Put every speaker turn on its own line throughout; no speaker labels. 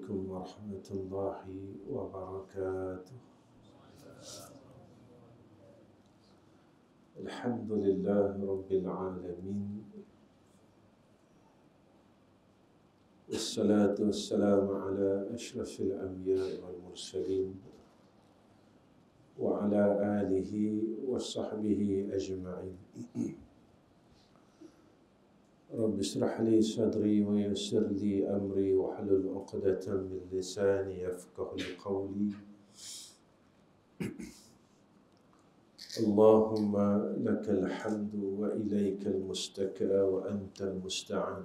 عليكم ورحمة الله وبركاته. الحمد لله رب العالمين، والصلاة والسلام على أشرف الأنبياء والمرسلين وعلى آله وصحبه أجمعين. رب اشرح لي صدري ويسر لي أمري واحلل عقدة من لساني يفقه قولي. اللهم لك الحمد وإليك المستكى وأنت المستعان،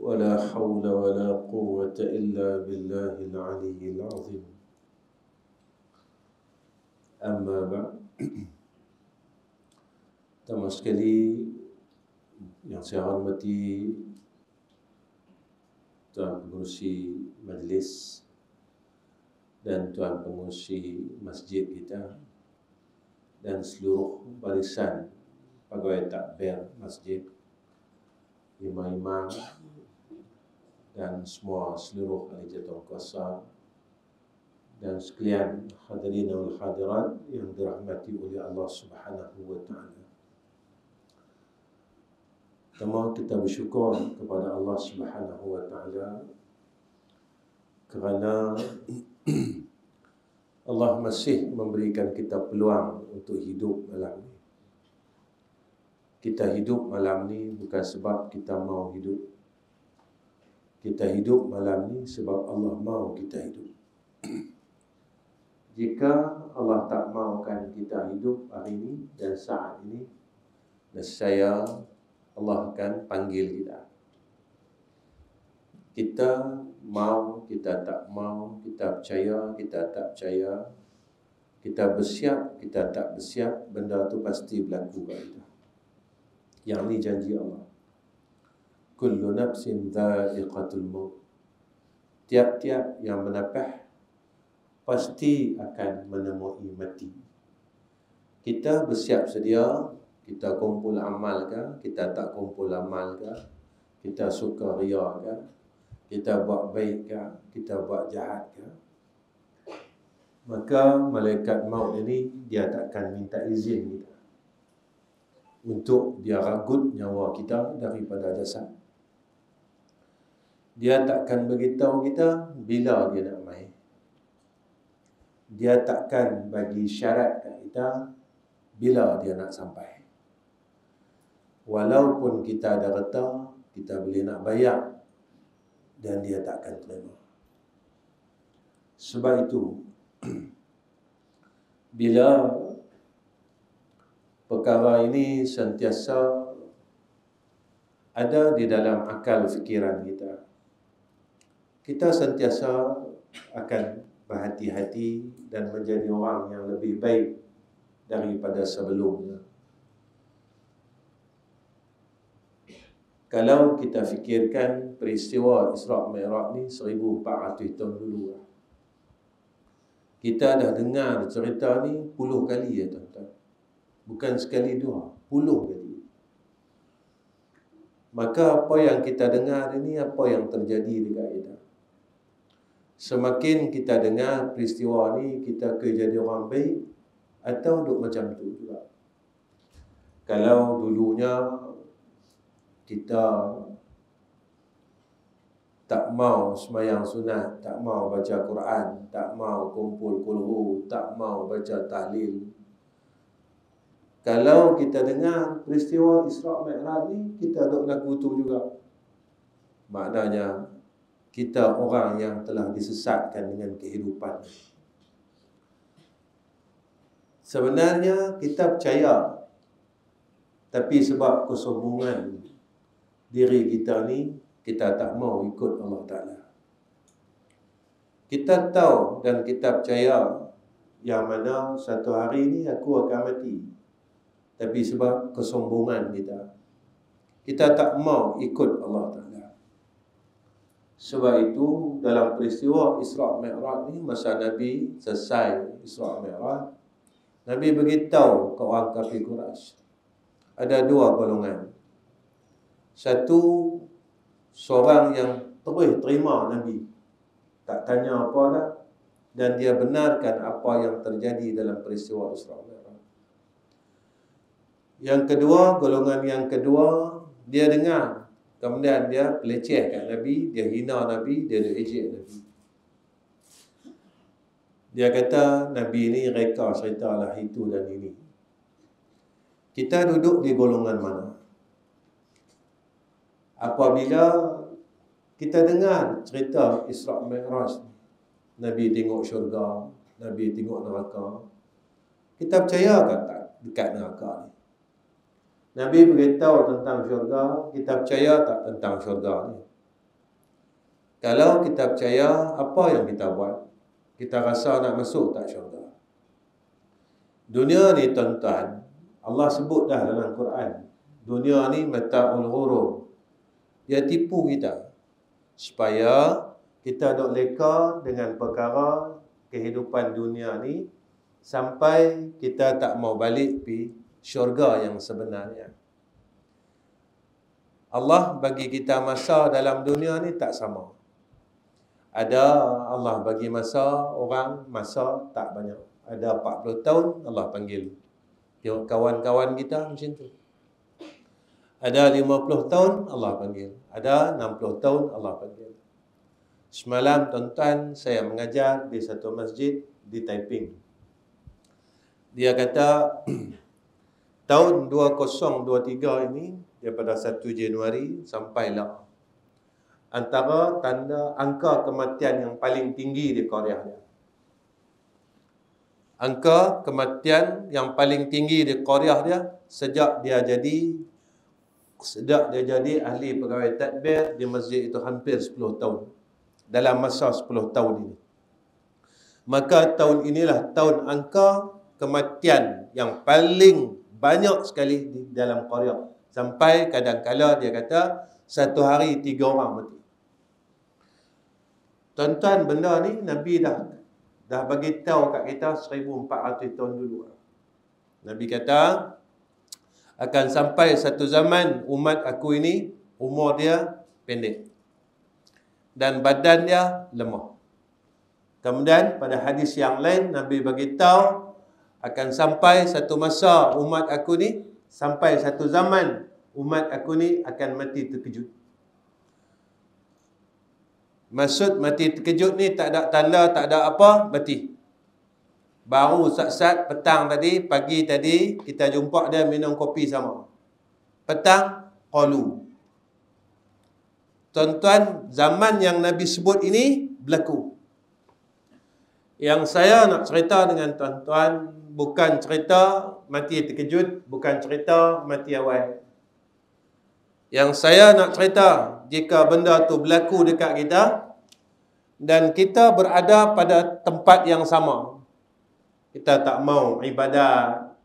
ولا حول ولا قوة إلا بالله العلي العظيم. Amma ba'd. Pertama sekali yang saya hormati Tuan Pengurusi Majlis dan Tuan Pengurusi Masjid kita dan seluruh barisan pegawai takbir masjid, imam-imam dan semua seluruh ahli jawatankuasa dan sekalian hadirin wal hadirat yang dirahmati oleh Allah Subhanahu wa taala. Pertama, kita bersyukur kepada Allah Subhanahu wa taala kerana Allah masih memberikan kita peluang untuk hidup malam ni. Kita hidup malam ni bukan sebab kita mau hidup. Kita hidup malam ni sebab Allah mau kita hidup. Jika Allah tak maukan kita hidup hari ini dan saat ini, nescaya Allah akan panggil kita. Kita mau, kita tak mau, kita percaya, kita tak percaya, kita bersiap, kita tak bersiap, benda tu pasti berlaku kat kita. Yang ni janji Allah. Kullu nafsin dha'iqatul maut. Tiap-tiap yang bernafas pasti akan menemui mati. Kita bersiap sedia, kita kumpul amal ke, kita tak kumpul amal ke, kita suka ria ke, kita buat baik ke, kita buat jahat ke, maka malaikat maut ini dia takkan minta izin kita untuk dia ragut nyawa kita daripada jasad. Dia takkan beritahu kita bila dia nak mai. Dia takkan bagi syarat kat kita bila dia nak sampai. Walaupun kita ada harta, kita boleh nak bayar dan dia takkan terima. Sebab itu, bila perkara ini sentiasa ada di dalam akal fikiran kita, kita sentiasa akan berhati-hati dan menjadi orang yang lebih baik daripada sebelumnya. Kalau kita fikirkan peristiwa Isra' Mi'raj ni 1400 tahun dulu, kita dah dengar cerita ni puluh kali ya tuan-tuan. Bukan sekali dua, puluh kali. Maka apa yang kita dengar ini, apa yang terjadi dekat kita. Semakin kita dengar peristiwa ni, kita ke jadi orang baik atau duk macam tu juga. Kalau dulunya kita tak mau sembahyang sunat, tak mau baca Quran, tak mau kumpul kulhu, tak mau baca tahlil. Kalau kita dengar peristiwa Isra' Mi'raj ni, kita duk lagu tu juga. Maknanya kita orang yang telah disesatkan dengan kehidupan. Sebenarnya kita percaya, tapi sebab kesombongan diri kita ni, kita tak mau ikut Allah Ta'ala. Kita tahu dan kita percaya yang mana satu hari ni aku akan mati. Tapi sebab kesombongan kita, kita tak mau ikut Allah Ta'ala. Sebab itu dalam peristiwa Isra' Mi'raj ni, masa Nabi selesai Isra' Mi'raj, Nabi beritahu ke orang kafir Quraisy, ada dua golongan. Satu, seorang yang terus terima Nabi. Tak tanya apa dah. Dan dia benarkan apa yang terjadi dalam peristiwa Isra Mi'raj. Yang kedua, golongan yang kedua, dia dengar. Kemudian dia pelecehkan Nabi, dia hina Nabi, dia ejek Nabi. Dia kata Nabi ni reka cerita lah itu dan ini. Kita duduk di golongan mana? Apabila kita dengar cerita Isra Mi'raj, Nabi tengok syurga, Nabi tengok neraka, kita percaya ke tak dekat neraka ni? Nabi beritahu tentang syurga, kita percaya tak tentang syurga ni? Kalau kita percaya, apa yang kita buat? Kita rasa nak masuk tak syurga? Dunia ni tuan-tuan, Allah sebut dah dalam Quran, dunia ni mata'ul ghurur. Dia tipu kita supaya kita duk leka dengan perkara kehidupan dunia ni sampai kita tak mau balik pi syurga yang sebenarnya. Allah bagi kita masa dalam dunia ni tak sama. Ada Allah bagi masa orang masa tak banyak. Ada 40 tahun Allah panggil. Tengok kawan-kawan kita macam tu. Ada 50 tahun Allah panggil. Ada 60 tahun Allah panggil. Semalam tuan-tuan saya mengajar di satu masjid di Taiping. Dia kata tahun 2023 ini daripada 1 Januari sampailah antara tanda angka kematian yang paling tinggi di Korea dia. Angka kematian yang paling tinggi di Korea dia sejak dia jadi ahli pegawai tadbir di masjid itu hampir 10 tahun. Dalam masa 10 tahun ini. Maka tahun inilah tahun angka kematian yang paling banyak sekali di dalam Korea. Sampai kadang-kala dia kata satu hari 3 orang mati. Tuan-tuan, benda ni Nabi dah bagi tahu kat kita 1400 tahun dulu. Nabi kata akan sampai satu zaman umat aku ini umur dia pendek dan badan dia lemah. Kemudian pada hadis yang lain Nabi bagi tahu akan sampai satu masa umat aku ni, sampai satu zaman umat aku ni akan mati terkejut. Maksud mati terkejut ni tak ada tanda, tak ada apa, mati. Baru sat-sat petang tadi, pagi tadi kita jumpa dia minum kopi sama. Petang qalu. Tuan-tuan, zaman yang Nabi sebut ini berlaku. Yang saya nak cerita dengan tuan-tuan bukan cerita mati terkejut, bukan cerita mati awal. Yang saya nak cerita, jika benda tu berlaku dekat kita dan kita berada pada tempat yang sama, kita tak mau ibadat,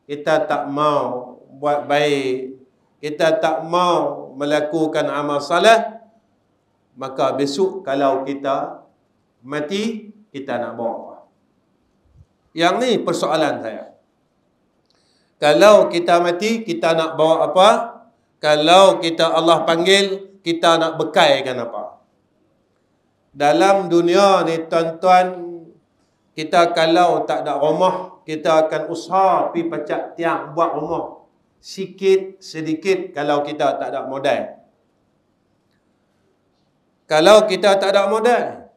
kita tak mau buat baik, kita tak mau melakukan amal salah, maka besok kalau kita mati, kita nak bawa apa? Yang ni persoalan saya. Kalau kita mati, kita nak bawa apa? Kalau kita Allah panggil, kita nak bekaikan apa? Dalam dunia ni tuan-tuan, kita kalau tak ada rumah, kita akan usaha pergi pacak tiang buat rumah. Sikit sedikit kalau kita tak ada modal. Kalau kita tak ada modal,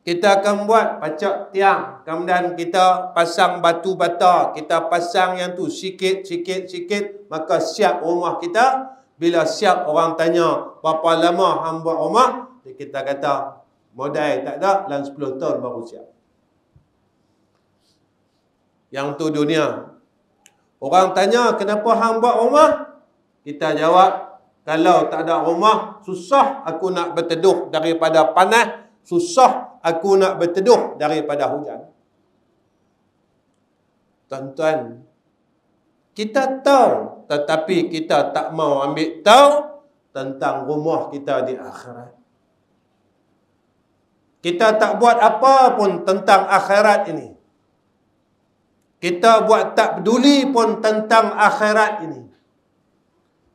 kita akan buat pacak tiang. Kemudian kita pasang batu bata, kita pasang yang tu sikit, maka siap rumah kita. Bila siap orang tanya, berapa lama hang buat rumah? Kita kata, modal tak ada, dalam 10 tahun baru siap. Yang tu dunia. Orang tanya, kenapa hang buat rumah? Kita jawab, kalau tak ada rumah, susah aku nak berteduh daripada panas, susah aku nak berteduh daripada hujan. Tuan-tuan, kita tahu, tetapi kita tak mau ambil tahu tentang rumah kita di akhirat. Kita tak buat apa pun tentang akhirat ini. Kita buat tak peduli pun tentang akhirat ini.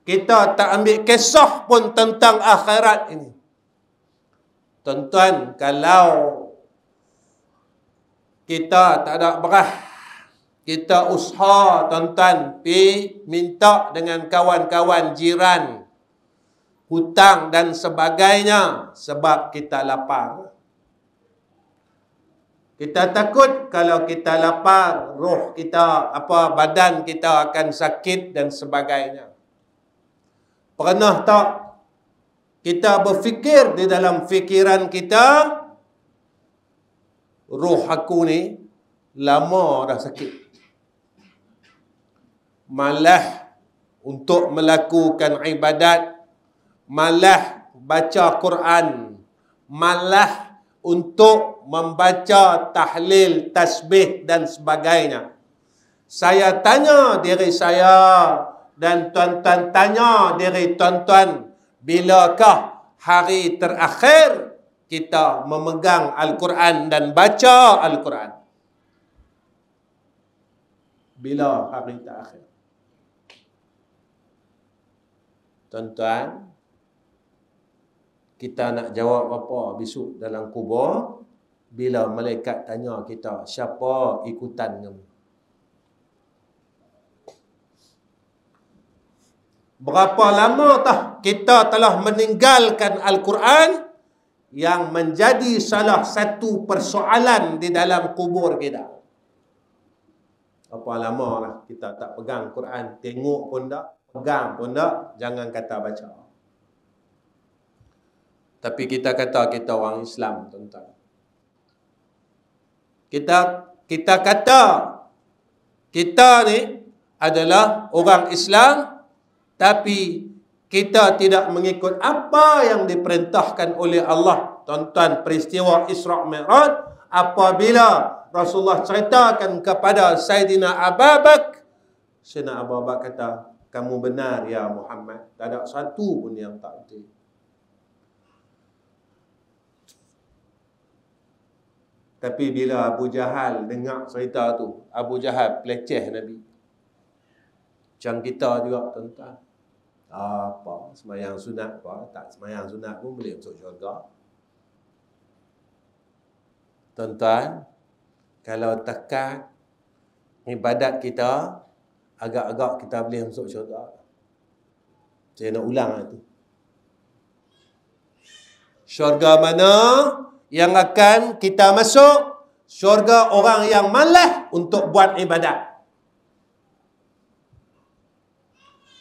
Kita tak ambil kisah pun tentang akhirat ini. Tuan-tuan, kalau kita tak ada berah, kita usaha tuan-tuan, pi minta dengan kawan-kawan jiran, hutang dan sebagainya sebab kita lapar. Kita takut kalau kita lapar, roh kita, badan kita akan sakit dan sebagainya. Pernah tak kita berfikir di dalam fikiran kita, roh aku ni lama dah sakit, malah untuk melakukan ibadat, malah baca Quran, malah untuk membaca tahlil, tasbih dan sebagainya. Saya tanya diri saya dan tuan-tuan tanya diri tuan-tuan, bilakah hari terakhir kita memegang Al-Quran dan baca Al-Quran? Bila hari terakhir? Tuan-tuan, kita nak jawab apa besok dalam kubur bila malaikat tanya kita, siapa ikutan kamu? Berapa lama tah kita telah meninggalkan Al-Quran yang menjadi salah satu persoalan di dalam kubur kita. Apa lama lah kita tak pegang Quran, tengok pun tak, pegang pun tak, jangan kata baca. Tapi kita kata kita orang Islam, tuan-tuan. Kita kata kita ni adalah orang Islam, tapi kita tidak mengikut apa yang diperintahkan oleh Allah. Tuan-tuan, peristiwa Isra' Mi'raj, apabila Rasulullah ceritakan kepada Sayyidina Abu Bakar, Sayyidina Abu Bakar kata, kamu benar ya Muhammad, tak ada satu pun yang tak betul. Tapi bila Abu Jahal dengar cerita tu, Abu Jahal peleceh Nabi. Macam kita juga, tuan-tuan. Apa semayang sunat apa, tak semayang sunat pun boleh masuk syurga. Tuan-tuan, kalau tekan ibadat kita, agak-agak kita boleh masuk syurga. Saya nak ulang itu. Syurga mana yang akan kita masuk? Syurga orang yang malas untuk buat ibadat.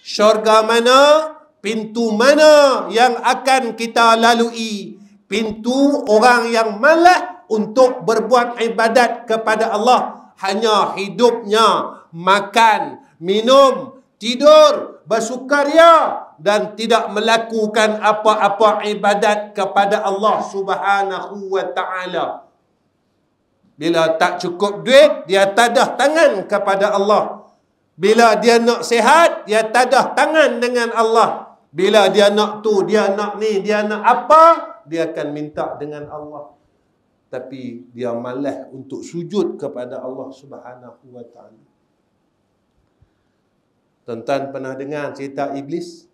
Syurga mana, pintu mana yang akan kita lalui? Pintu orang yang malas untuk berbuat ibadat kepada Allah. Hanya hidupnya makan, minum, tidur, bersukaria dan tidak melakukan apa-apa ibadat kepada Allah Subhanahu wa ta'ala. Bila tak cukup duit, dia tadah tangan kepada Allah. Bila dia nak sihat, dia tadah tangan dengan Allah. Bila dia nak tu, dia nak ni, dia nak apa, dia akan minta dengan Allah. Tapi dia malas untuk sujud kepada Allah Subhanahu wa ta'ala. Tuan-tuan pernah dengar cerita Iblis?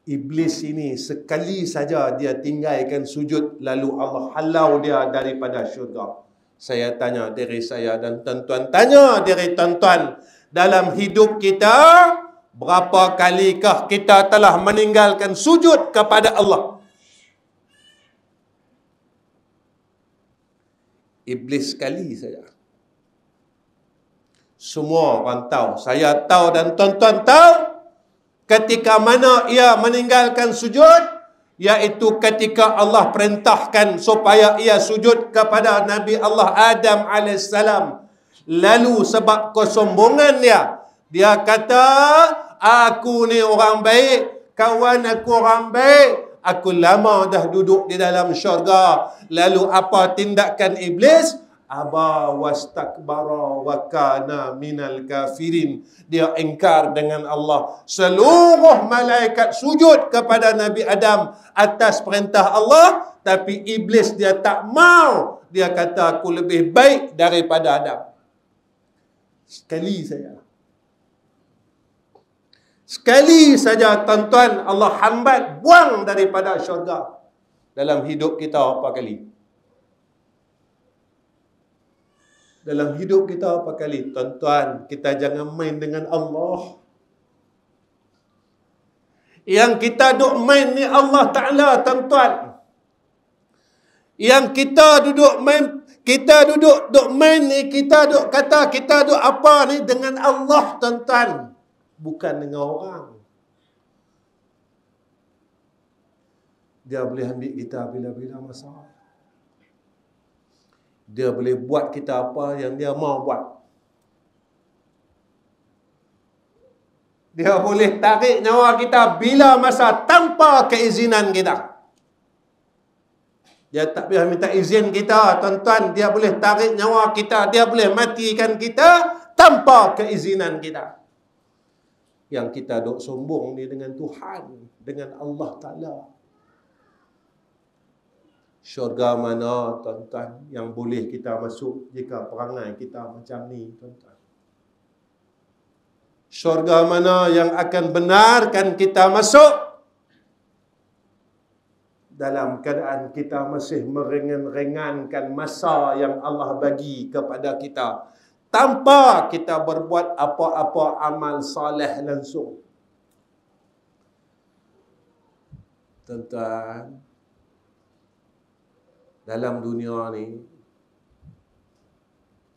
Iblis ini sekali saja dia tinggalkan sujud, lalu Allah halau dia daripada syurga. Saya tanya diri saya dan tuan-tuan tanya diri tuan-tuan, dalam hidup kita, berapa kalikah kita telah meninggalkan sujud kepada Allah? Iblis sekali saja. Semua orang tahu, saya tahu dan tuan-tuan tahu, ketika mana ia meninggalkan sujud, iaitu ketika Allah perintahkan supaya ia sujud kepada Nabi Allah Adam AS. Lalu sebab kesombongan dia kata, aku ni orang baik, kawan aku orang baik, aku lama dah duduk di dalam syurga. Lalu apa tindakan iblis? Aba wastakbara wa kana minal kafirin. Dia ingkar dengan Allah. Seluruh malaikat sujud kepada Nabi Adam atas perintah Allah, tapi iblis dia tak mau. Dia kata aku lebih baik daripada Adam. Sekali saja tuan-tuan Allah hambat buang daripada syurga. dalam hidup kita apa kali? Dalam hidup kita apa kali? Tuan-tuan, kita jangan main dengan Allah. Yang kita duk main ni Allah Ta'ala, tuan-tuan. Yang kita duduk main ni, kita duk kata kita duk apa ni dengan Allah, tuan-tuan. Bukan dengan orang. Dia boleh ambil kita bila-bila masa. Dia boleh buat kita apa yang dia mau buat. Dia boleh tarik nyawa kita bila masa tanpa keizinan kita. Dia tak payah minta izin kita, tuan-tuan. Dia boleh tarik nyawa kita. Dia boleh matikan kita tanpa keizinan kita. Yang kita duk sombong ni dengan Tuhan, dengan Allah Ta'ala. Syurga mana, tuan-tuan, yang boleh kita masuk jika perangai kita macam ni, tuan-tuan? Syurga mana yang akan benarkan kita masuk dalam keadaan kita masih meringan-ringankan masa yang Allah bagi kepada kita, tanpa kita berbuat apa-apa amal soleh langsung. Tuan-tuan, dalam dunia ni,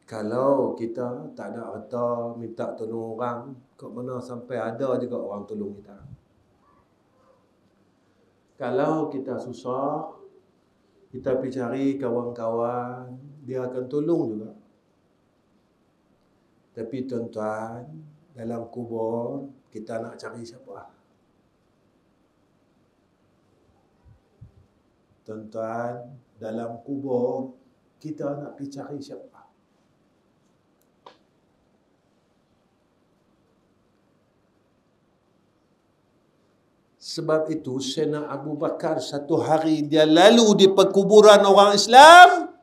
kalau kita tak ada harta minta tolong orang, kat mana sampai ada juga orang tolong kita. Kalau kita susah, kita pergi cari kawan-kawan, dia akan tolong juga. Tapi tuan-tuan, dalam kubur, kita nak cari siapa? Tuan-tuan, dalam kubur, kita nak pergi cari siapa? Sebab itu, Sayyidina Abu Bakar satu hari dia lalu di perkuburan orang Islam.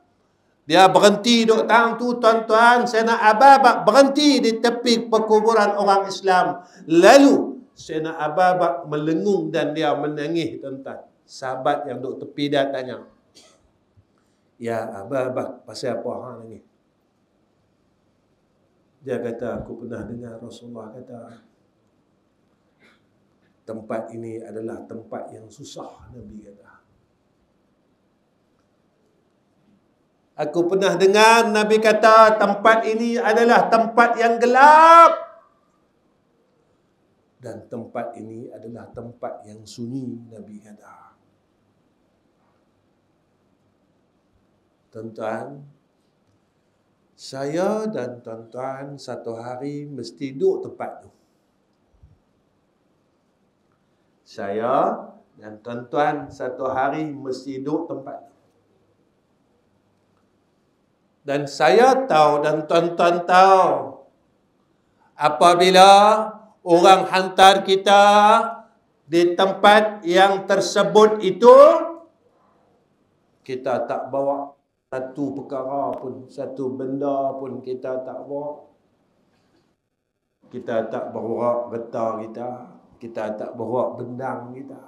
Dia berhenti duduk tang tu, tuan-tuan. Sayyidina Abu Bakar berhenti di tepi perkuburan orang Islam. Lalu, Sayyidina Abu Bakar melengung dan dia menangis, tuan-tuan. Sahabat yang duduk tepi dia tanya, "Ya Abu Bakar, pasal apa hang nangis?" Dia kata, "Aku pernah dengar Rasulullah kata, tempat ini adalah tempat yang susah," Nabi kata. "Aku pernah dengar Nabi kata, tempat ini adalah tempat yang gelap. Dan tempat ini adalah tempat yang sunyi," Nabi kata. Tuan-tuan, saya dan tuan-tuan satu hari mesti duduk tempat tu. Saya dan tuan-tuan satu hari mesti duduk tempat tu. Dan saya tahu dan tuan-tuan tahu, apabila orang hantar kita di tempat yang tersebut itu, kita tak bawa satu perkara pun, satu benda pun kita tak bawa. Kita tak bawa getah kita. Kita tak bawa bendang kita.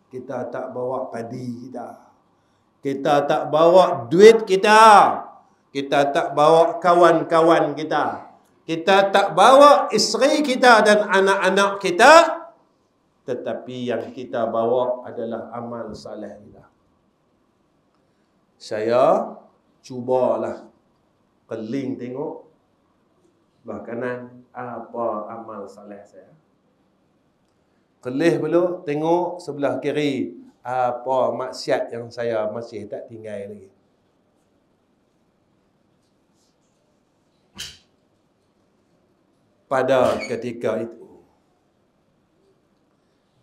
Kita tak bawa padi kita. Kita tak bawa duit kita. Kita tak bawa kawan-kawan kita. Kita tak bawa isteri kita dan anak-anak kita. Tetapi yang kita bawa adalah amal saleh kita. Saya cubalah keling tengok belah kanan apa amal saleh saya. Kelih belum tengok sebelah kiri apa maksiat yang saya masih tak tinggal lagi. Pada ketika itu,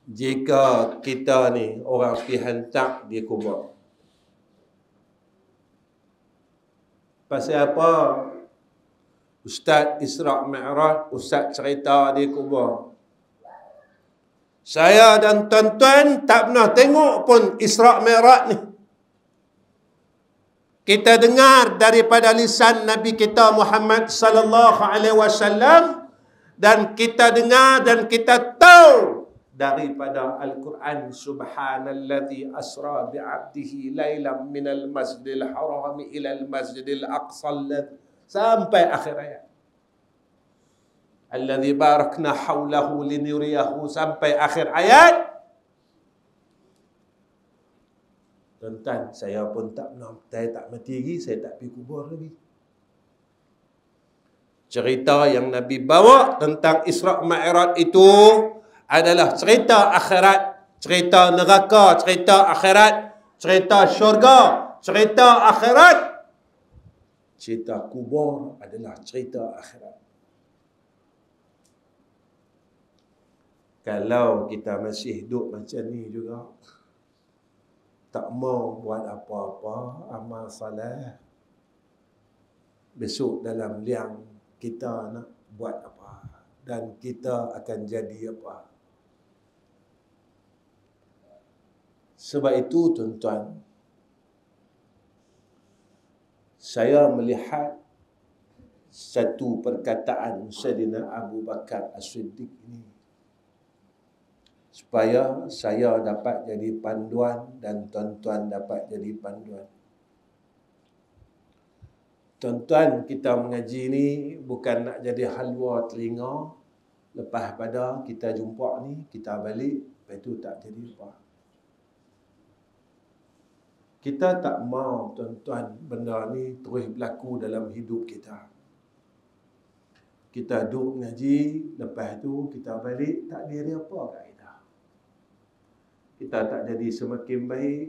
jika kita ni orang pergi hantar di kubur, pasal apa? Ustaz Isra' Mi'raj, Ustaz cerita di kubur. Saya dan tuan-tuan tak pernah tengok pun Isra' Mi'raj ni. Kita dengar daripada lisan Nabi kita Muhammad sallallahu alaihi wasallam, dan kita dengar dan kita tahu daripada Al-Quran, subhanallazi asra bi'abdihi lailam minal masjidil harami ilal masjidil aqsa, sampai akhir ayat. Allazi barakna haulahu linuriyahu, sampai akhir ayat. Tuan-tuan, saya pun saya tak mati lagi, saya tak pergi kubur lagi. Cerita yang Nabi bawa tentang Isra' Mi'raj itu adalah cerita akhirat, cerita neraka, cerita akhirat, cerita syurga, cerita akhirat. Cerita kubur adalah cerita akhirat. Kalau kita masih hidup macam ni juga, tak mau buat apa-apa amal soleh, besok dalam liang kita nak buat apa dan kita akan jadi apa. Sebab itu tuan-tuan, saya melihat satu perkataan Sayyidina Abu Bakar As-Siddiq ini, supaya saya dapat jadi panduan dan tuan-tuan dapat jadi panduan. Tuan-tuan, kita mengaji ni bukan nak jadi halwa telinga, lepas pada kita jumpa ni, kita balik, lepas tu tak jadi apa. Kita tak mau tuan-tuan benda ni terus berlaku dalam hidup kita. Kita duduk mengaji, lepas tu kita balik, tak ada apa kat kita. Kita tak jadi semakin baik.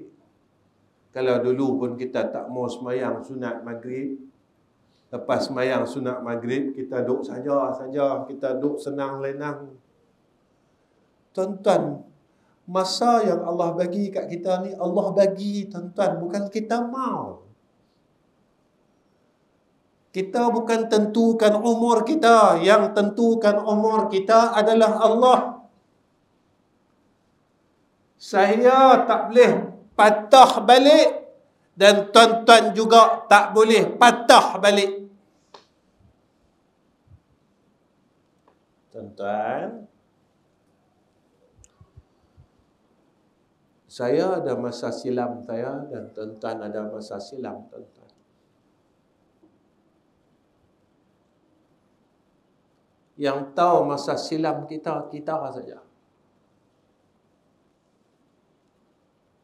Kalau dulu pun kita tak mau semayang sunat maghrib, lepas semayang sunat maghrib, kita duduk saja, kita duduk senang lenang. Tuan-tuan, masa yang Allah bagi kat kita ni, Allah bagi tuan-tuan, bukan kita mau. Kita bukan tentukan umur kita, yang tentukan umur kita adalah Allah. Saya tak boleh patah balik dan tuan-tuan juga tak boleh patah balik. Tuan-tuan, saya ada masa silam saya dan tuan-tuan ada masa silam tuan-tuan. Yang tahu masa silam kita saja.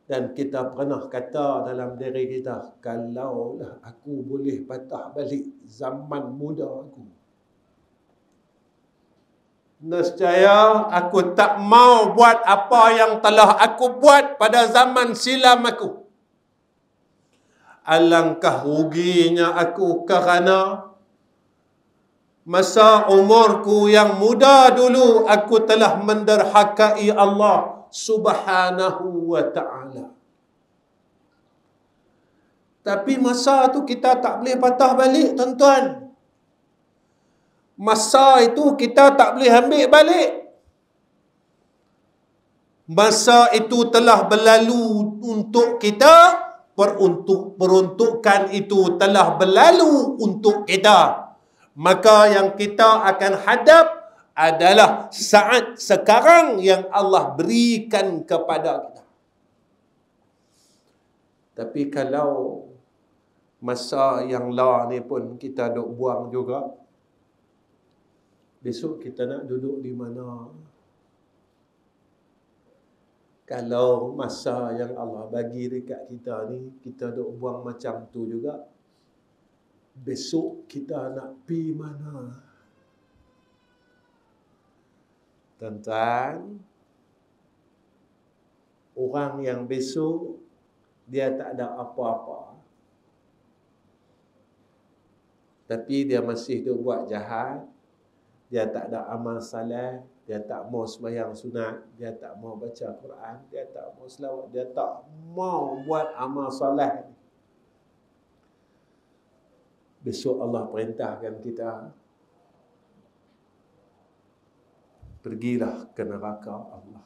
Dan kita pernah kata dalam diri kita, kalaulah aku boleh patah balik zaman muda aku, nescaya aku tak mau buat apa yang telah aku buat pada zaman silam aku. Alangkah ruginya aku kerana masa umurku yang muda dulu aku telah menderhakai Allah Subhanahu wa ta'ala. Tapi masa tu kita tak boleh patah balik tuan-tuan. Masa itu kita tak boleh ambil balik. Masa itu telah berlalu untuk kita, peruntukan itu telah berlalu untuk kita. Maka yang kita akan hadap adalah saat sekarang yang Allah berikan kepada kita. Tapi kalau masa yang ni pun kita duk buang juga, besok kita nak duduk di mana? Kalau masa yang Allah bagi dekat kita ni, kita duk buang macam tu juga, besok kita nak pergi mana? Tuan-tuan, orang yang besok dia tak ada apa-apa, tapi dia masih duk buat jahat, dia tak ada amal saleh, dia tak mau sembahyang sunat, dia tak mau baca Quran, dia tak mau selawat, dia tak mau buat amal soleh. Besok Allah perintahkan kita, pergilah ke neraka Allah.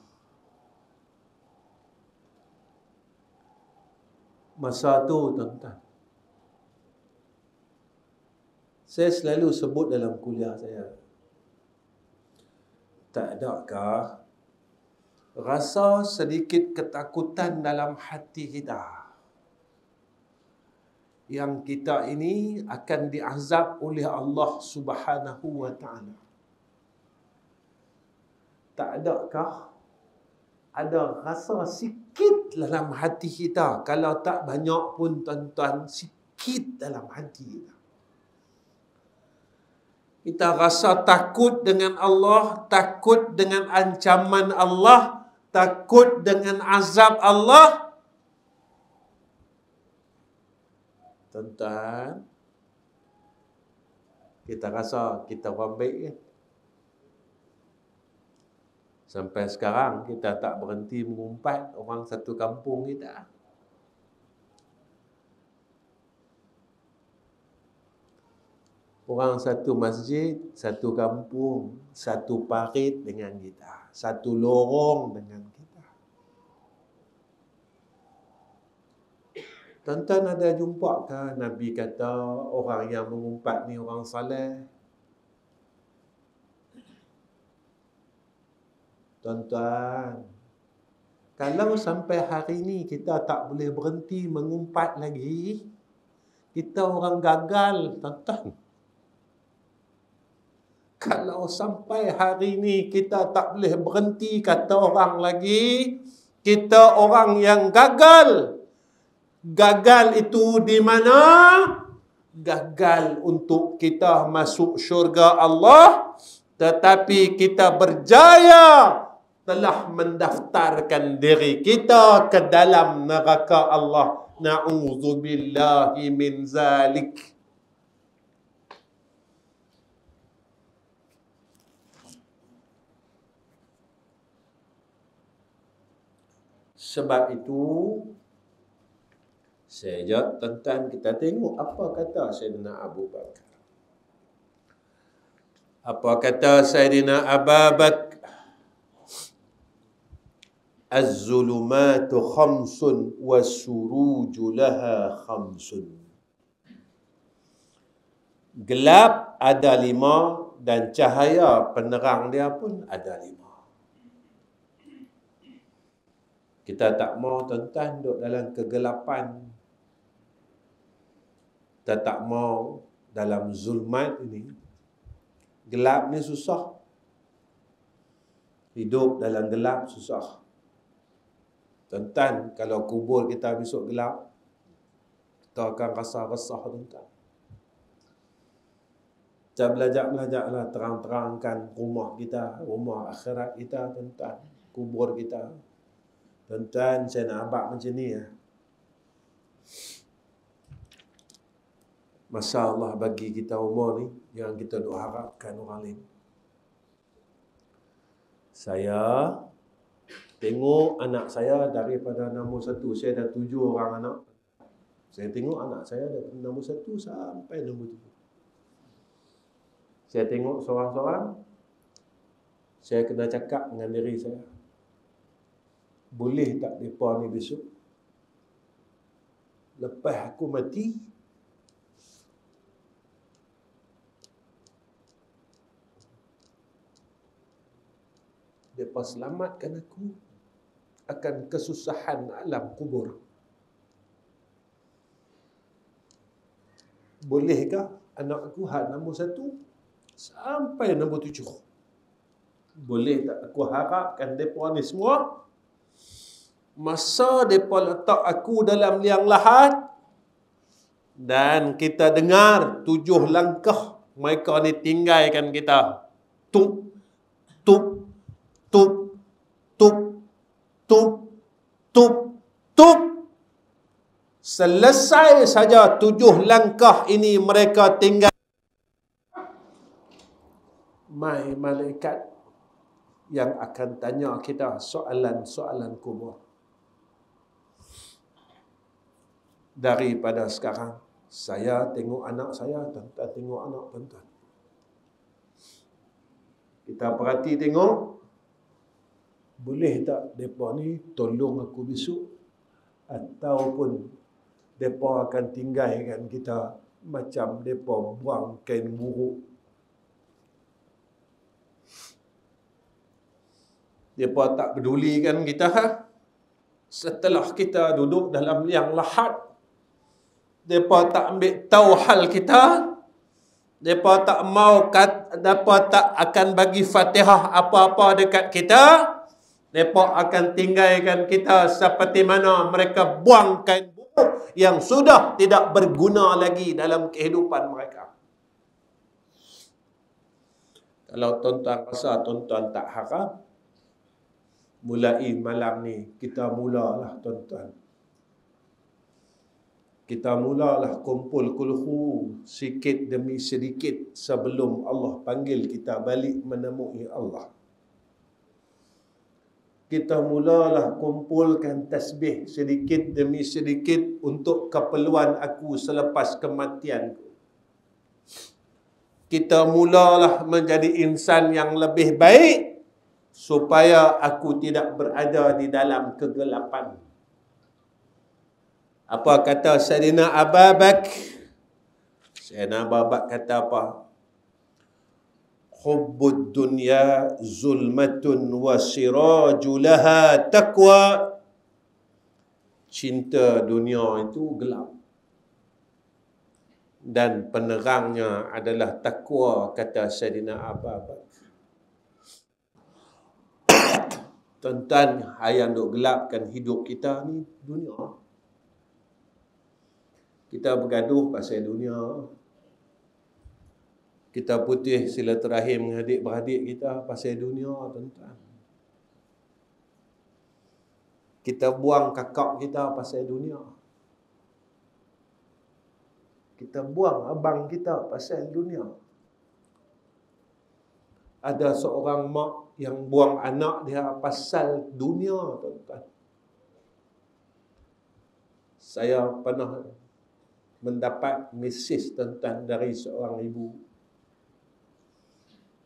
Masa tu tuan-tuan, saya selalu sebut dalam kuliah saya, tak adakah rasa sedikit ketakutan dalam hati kita. Yang kita ini akan diazab oleh Allah Subhanahu wa ta'ala. Tak adakah ada rasa sikit dalam hati kita? Kalau tak banyak pun tuan-tuan, sikit dalam hati kita. Kita rasa takut dengan Allah, takut dengan ancaman Allah, takut dengan azab Allah. Tuan-tuan, kita rasa kita orang baik kan? Sampai sekarang kita tak berhenti mengumpat orang satu kampung kita. Orang satu masjid, satu kampung, satu parit dengan kita, satu lorong dengan kita. Tuan-tuan ada jumpa ke Nabi kata orang yang mengumpat ni orang saleh? Tuan-tuan, kalau sampai hari ni kita tak boleh berhenti mengumpat lagi, kita orang gagal, tuan-tuan. Kalau sampai hari ni kita tak boleh berhenti kata orang lagi, kita orang yang gagal. Gagal itu di mana? Gagal untuk kita masuk syurga Allah, tetapi kita berjaya telah mendaftarkan diri kita ke dalam neraka Allah. Na'udzubillahi min zalik. Sebab itu, sejak tuan-tuan kita tengok apa kata Sayyidina Abu Bakar. Apa kata Sayyidina Abu Bakar? Az-zulumatu khamsun was-suruju laha khamsun. Gelap ada 5 dan cahaya penerang dia pun ada 5. Kita tak mau tuan-tuan duduk dalam kegelapan. Kita tak mau dalam zulmat ini. Gelap ni susah. Hidup dalam gelap susah. Tuan-tuan, kalau kubur kita besok gelap, kita akan rasa resah, tuan-tuan. Kita belajar-belajarlah terang-terangkan rumah kita, rumah akhirat kita, tuan-tuan. Kubur kita. Tuan-tuan, saya nak abad macam ni ya. Masa Allah bagi kita umur ni, yang kita duk harapkan orang lain. Saya tengok anak saya daripada nombor 1, saya dah 7 orang anak. Saya tengok anak saya daripada nombor 1 sampai nombor 7. Saya tengok seorang-seorang, saya kena cakap dengan diri saya. Boleh tak mereka ni besok, lepas aku mati, mereka selamatkan aku akan kesusahan alam kubur. Bolehkah anak aku had nombor 1 sampai nombor 7? Boleh tak aku harapkan mereka ni semua, masa mereka letak aku dalam liang lahat, dan kita dengar 7 langkah mereka ni tinggalkan kita. Tup, tup, tup, tup, tup, tup, tup. Selesai saja 7 langkah ini mereka tinggal. Mai malaikat yang akan tanya kita soalan-soalan kubur. Daripada sekarang, saya tengok anak saya, tuan-tuan tengok anak tuan-tuan. Kita perhati tengok, boleh tak mereka ni tolong aku besok? Ataupun mereka akan tinggalkan kita macam mereka buang kain buruk. Mereka tak pedulikan kita. Setelah kita duduk dalam liang lahat, mereka tak ambil tahu hal kita. Mereka tak mau mereka tak akan bagi Fatihah apa-apa dekat kita. Mereka akan tinggalkan kita seperti mana mereka buang kain buruk yang sudah tidak berguna lagi dalam kehidupan mereka. Kalau tuan-tuan rasa tuan-tuan tak harap, mulai malam ni kita mulalah tuan-tuan. Kita mulalah kumpul kulhu sikit demi sedikit sebelum Allah panggil kita balik menemui Allah. Kita mulalah kumpulkan tasbih sedikit demi sedikit untuk keperluan aku selepas kematianku. Kita mulalah menjadi insan yang lebih baik supaya aku tidak berada di dalam kegelapan. Apa kata Sayyidina Abu Bakar? Sayyidina Abu Bakar kata apa? Hubbud dunya zulmatun wa siraju laha taqwa. Cinta dunia itu gelap dan penerangnya adalah takwa, kata Sayyidina Abu Bakar. Tuan-tuan, yang duk gelapkan hidup kita ni dunia. Kita bergaduh pasal dunia. Kita putih silaturahim dengan adik-beradik kita pasal dunia, tuan-tuan. Kita buang kakak kita pasal dunia. Kita buang abang kita pasal dunia. Ada seorang mak yang buang anak dia pasal dunia, tuan-tuan. Saya pernah mendapat mesej, tuan-tuan, dari seorang ibu.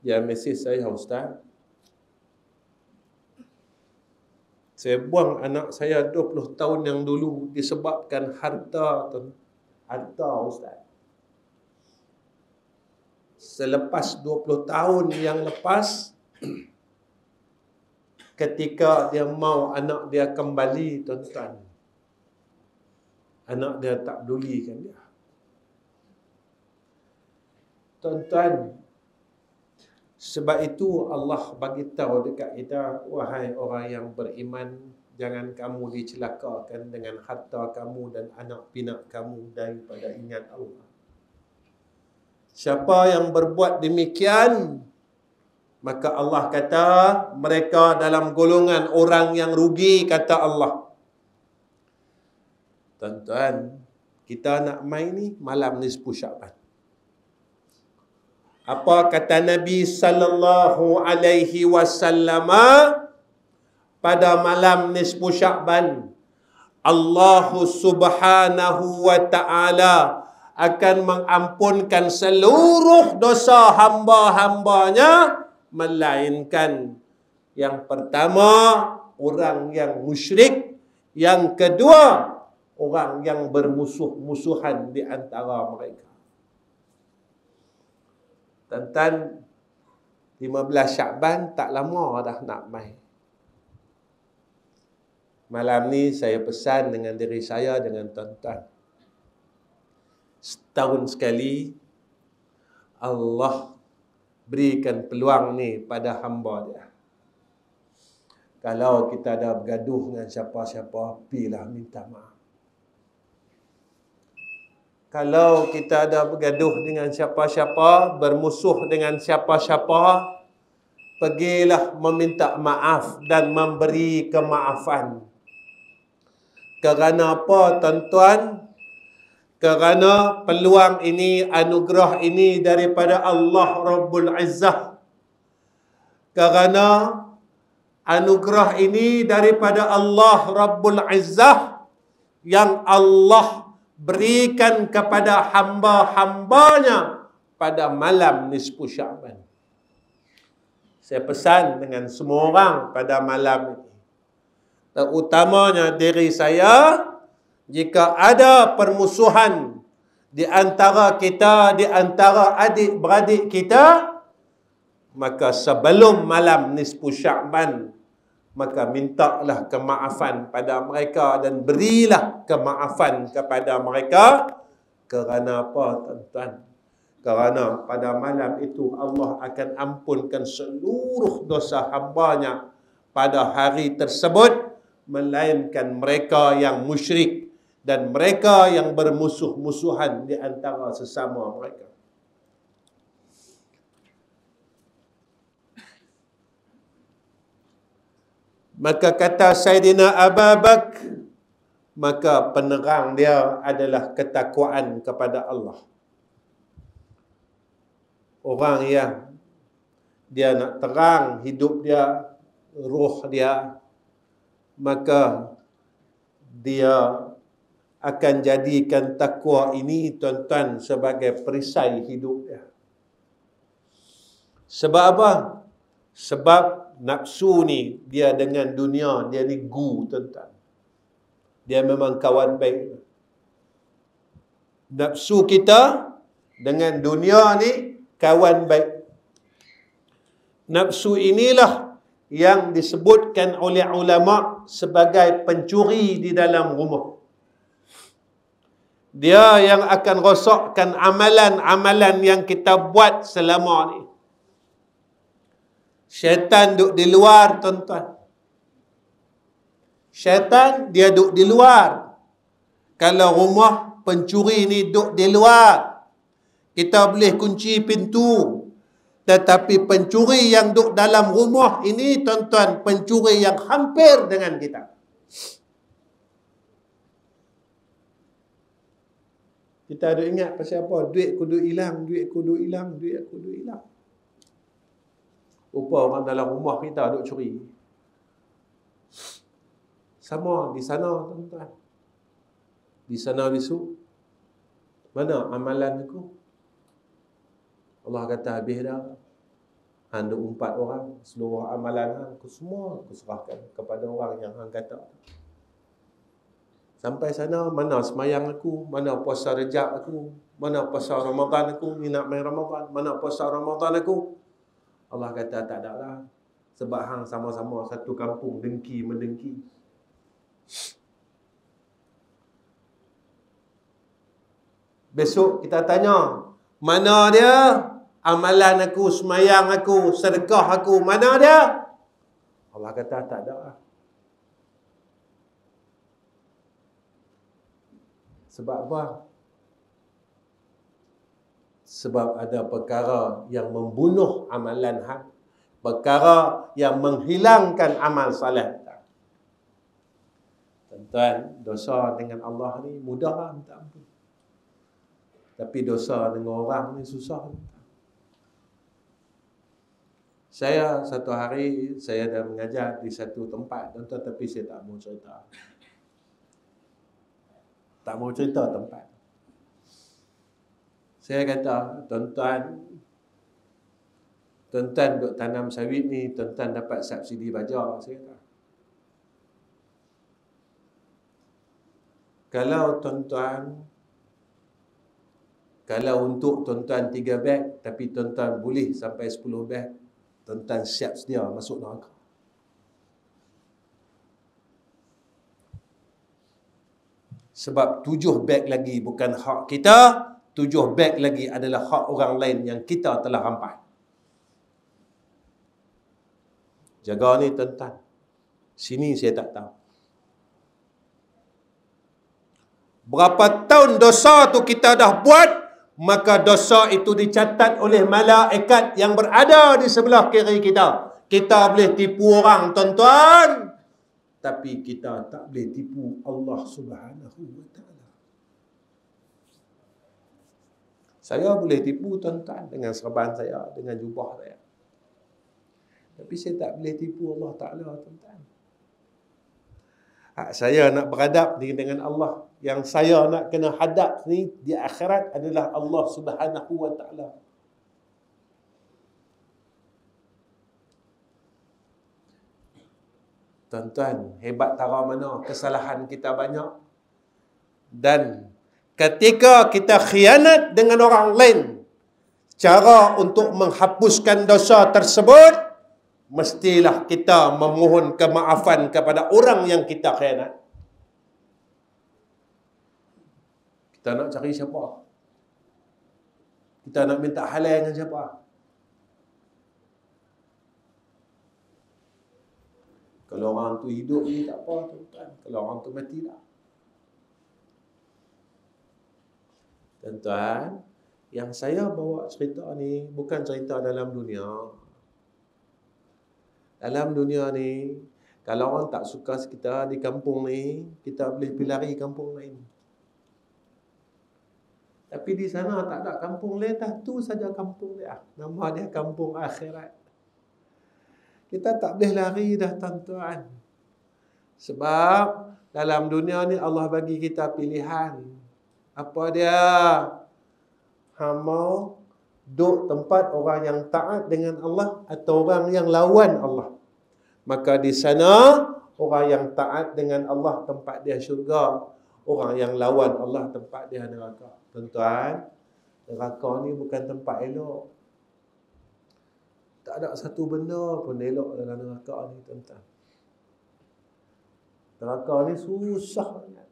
Dia mesej saya, Ustaz, saya buang anak saya 20 tahun yang dulu disebabkan harta, harta, Ustaz. Selepas 20 tahun yang lepas, ketika dia mau anak dia kembali, tuan-tuan, anak dia tak pedulikan dia. Tuan-tuan, sebab itu Allah bagi tahu dekat kita, wahai orang yang beriman, jangan kamu dicelakakan dengan harta kamu dan anak pinak kamu daripada ingat Allah. Siapa yang berbuat demikian, maka Allah kata mereka dalam golongan orang yang rugi, kata Allah. Tuan-tuan, kita nak main ni malam nisfu Syaban. Apa kata Nabi sallallahu alaihi wasallam pada malam nisfu Syaban? Allah Subhanahu wa taala akan mengampunkan seluruh dosa hamba-hambanya, melainkan yang pertama orang yang musyrik, yang kedua orang yang bermusuh-musuhan di antara mereka. Tuan-tuan, 15 Syaban tak lama dah nak mai. Malam ni saya pesan dengan diri saya, dengan tuan-tuan, setahun sekali Allah berikan peluang ni pada hamba dia. Kalau kita ada bergaduh dengan siapa-siapa, pergilah minta maaf. Kalau kita ada bergaduh dengan siapa-siapa, bermusuh dengan siapa-siapa, pergilah meminta maaf dan memberi kemaafan. Kerana apa, tuan-tuan? Kerana peluang ini, anugerah ini daripada Allah Rabbul Izzah. Kerana anugerah ini daripada Allah Rabbul Izzah yang Allah berikan kepada hamba-hambanya pada malam nisfu Syaban. Saya pesan dengan semua orang pada malam ini, terutamanya diri saya, jika ada permusuhan di antara kita, di antara adik-beradik kita, maka sebelum malam nisfu Syaban, maka mintalah kemaafan pada mereka dan berilah kemaafan kepada mereka. Kerana apa, tuan-tuan? Kerana pada malam itu Allah akan ampunkan seluruh dosa hamba-Nya pada hari tersebut, melainkan mereka yang musyrik dan mereka yang bermusuh-musuhan di antara sesama mereka. Maka kata Sayyidina Abu Bakar, maka penerang dia adalah ketakwaan kepada Allah. Orang yang dia nak terang hidup dia, roh dia, maka dia akan jadikan takwa ini, tuan-tuan, sebagai perisai hidup dia. Sebab apa? Sebab nafsu ni, dia dengan dunia, dia ni gu, tuan-tuan. Dia memang kawan baik. Nafsu kita dengan dunia ni kawan baik. Nafsu inilah yang disebutkan oleh ulama sebagai pencuri di dalam rumah. Dia yang akan rosakkan amalan-amalan yang kita buat selama ni. Syaitan duduk di luar, tuan-tuan. Syaitan dia duduk di luar. Kalau rumah pencuri ni duduk di luar, kita boleh kunci pintu. Tetapi pencuri yang duduk dalam rumah ini, tuan-tuan, pencuri yang hampir dengan kita. Kita ada ingat pasal apa? Duit aku duduk hilang, duit aku duduk hilang, duit aku duduk hilang. Rupa orang dalam rumah kita duduk curi. Sama di sana, tuan-tuan. Di sana besok, mana amalan aku? Allah kata habis dah. Hang 4 orang, seluruh amalan aku semua aku serahkan kepada orang yang hang kata. Sampai sana, mana semayang aku, mana puasa Rejab aku, mana puasa Ramadan aku, ni nak main Ramadan, mana puasa Ramadan aku. Allah kata tak ada lah. Sebab hang sama-sama satu kampung dengki mendengki. Besok kita tanya, mana dia amalan aku, semayang aku, sedekah aku, mana dia? Allah kata tak ada lah. Sebab apa? Sebab ada perkara yang membunuh amalan hak, perkara yang menghilangkan amal saleh. Tuan-tuan, dosa dengan Allah ni mudah lah minta ampun. Tapi dosa dengan orang ni susah. Saya satu hari, saya dah mengajar di satu tempat, tuan-tuan, tapi saya tak mau cerita. Tak mau cerita tempat. Saya kata, tuan-tuan duk tanam sawit ni, tuan-tuan dapat subsidi bajar. Saya kata, kalau untuk tuan-tuan 3 beg, tapi tuan-tuan boleh sampai 10 beg, tuan-tuan siap sedia masuk neraka. Sebab 7 beg lagi bukan hak kita, 7 beg lagi adalah hak orang lain yang kita telah rampas. Jaga ni, tuan-tuan. Sini saya tak tahu. Berapa tahun dosa tu kita dah buat, maka dosa itu dicatat oleh malaikat yang berada di sebelah kiri kita. Kita boleh tipu orang, tuan-tuan, tapi kita tak boleh tipu Allah Subhanahu wa ta'ala. Saya boleh tipu, tuan-tuan, dengan serban saya, dengan jubah saya. Tapi saya tak boleh tipu Allah Ta'ala, tuan-tuan. Hak saya nak beradab ni dengan Allah. Yang saya nak kena hadap ni di akhirat adalah Allah Subhanahu wa ta'ala. Tuan-tuan, hebat tara mana kesalahan kita banyak. Dan ketika kita khianat dengan orang lain, cara untuk menghapuskan dosa tersebut, mestilah kita memohon kemaafan kepada orang yang kita khianat. Kita nak cari siapa? Kita nak minta halal dengan siapa? Kalau orang tu hidup ni tak apa, tuan-tuan. Kalau orang tu mati tak. Tuan-tuan, yang saya bawa cerita ni bukan cerita dalam dunia. Dalam dunia ni, kalau orang tak suka kita di kampung ni, kita boleh pergi lari kampung lain. Tapi di sana tak ada kampung lain, tu saja kampung dia. Nama dia kampung akhirat. Kita tak boleh lari dah, tuan-tuan. Sebab dalam dunia ni Allah bagi kita pilihan. Apa dia? Mau duduk tempat orang yang taat dengan Allah atau orang yang lawan Allah. Maka di sana orang yang taat dengan Allah tempat dia syurga. Orang yang lawan Allah tempat dia neraka. Tuan-tuan, neraka ni bukan tempat elok. Tak ada satu benda pun elok dalam neraka ni, tuan-tuan. Neraka ni susah sangat.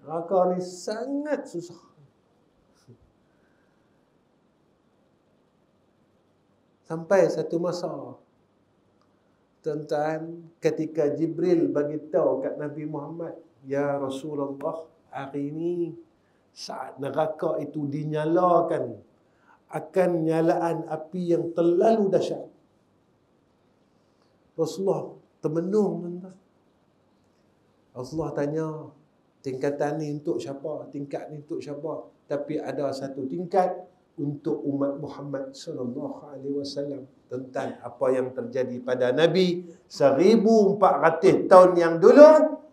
Neraka ni sangat susah. Sampai satu masa, tuan-tuan, ketika Jibril bagi tahu kat Nabi Muhammad, ya Rasulullah, hari ini saat neraka itu dinyalakan, akan nyalaan api yang terlalu dahsyat. Rasulullah termenung, tuan-tuan. Rasulullah tanya, tingkatan ni untuk siapa? Tingkat ni untuk siapa? Tapi ada satu tingkat untuk umat Muhammad sallallahu alaihi wasallam. Tentang apa yang terjadi pada Nabi 1400 tahun yang dulu.